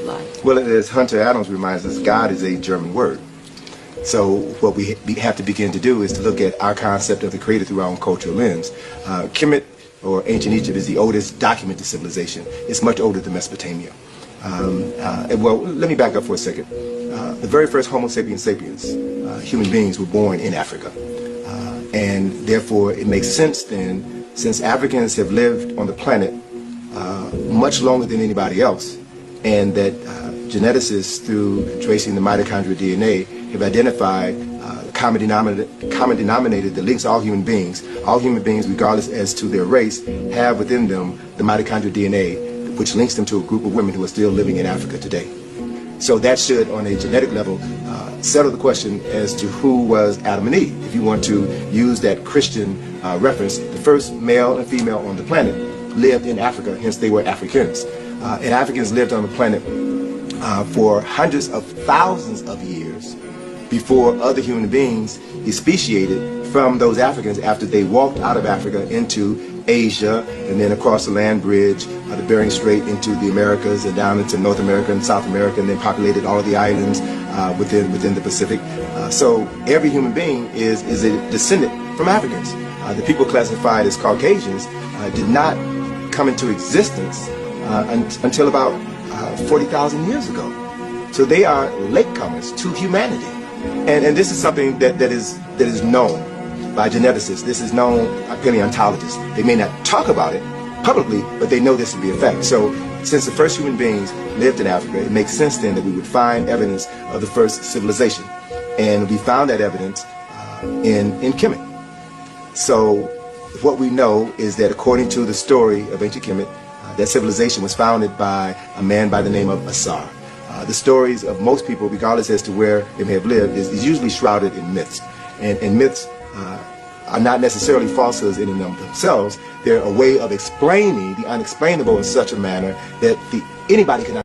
like? Well, as Hunter Adams reminds us, God is a German word. So what we have to begin to do is to look at our concept of the Creator through our own cultural lens. Kemet, or ancient Egypt, is the oldest documented civilization. It's much older than Mesopotamia. Well, let me back up for a second. The very first Homo sapiens sapiens, human beings, were born in Africa. And therefore, it makes sense then, since Africans have lived on the planet much longer than anybody else, and that geneticists, through tracing the mitochondrial DNA, have identified common denominator that links all human beings. All human beings, regardless as to their race, have within them the mitochondrial DNA, which links them to a group of women who are still living in Africa today. So that should, on a genetic level, settle the question as to who was Adam and Eve. If you want to use that Christian reference, the first male and female on the planet lived in Africa, hence they were Africans. And Africans lived on the planet for hundreds of thousands of years before other human beings speciated from those Africans after they walked out of Africa into Asia and then across the land bridge, the Bering Strait, into the Americas and down into North America and South America, and then populated all of the islands within the Pacific. So every human being is a descendant from Africans. The people classified as Caucasians did not come into existence until about 40,000 years ago. So they are latecomers to humanity. And this is something that is known by geneticists. This is known by paleontologists. They may not talk about it publicly, but they know this to be a fact. So since the first human beings lived in Africa, it makes sense then that we would find evidence of the first civilization. And we found that evidence in Kemet. So what we know is that according to the story of ancient Kemet, that civilization was founded by a man by the name of Asar. The stories of most people, regardless as to where they may have lived, is usually shrouded in myths. And myths are not necessarily falsehoods in and of themselves. They're a way of explaining the unexplainable in such a manner that anybody can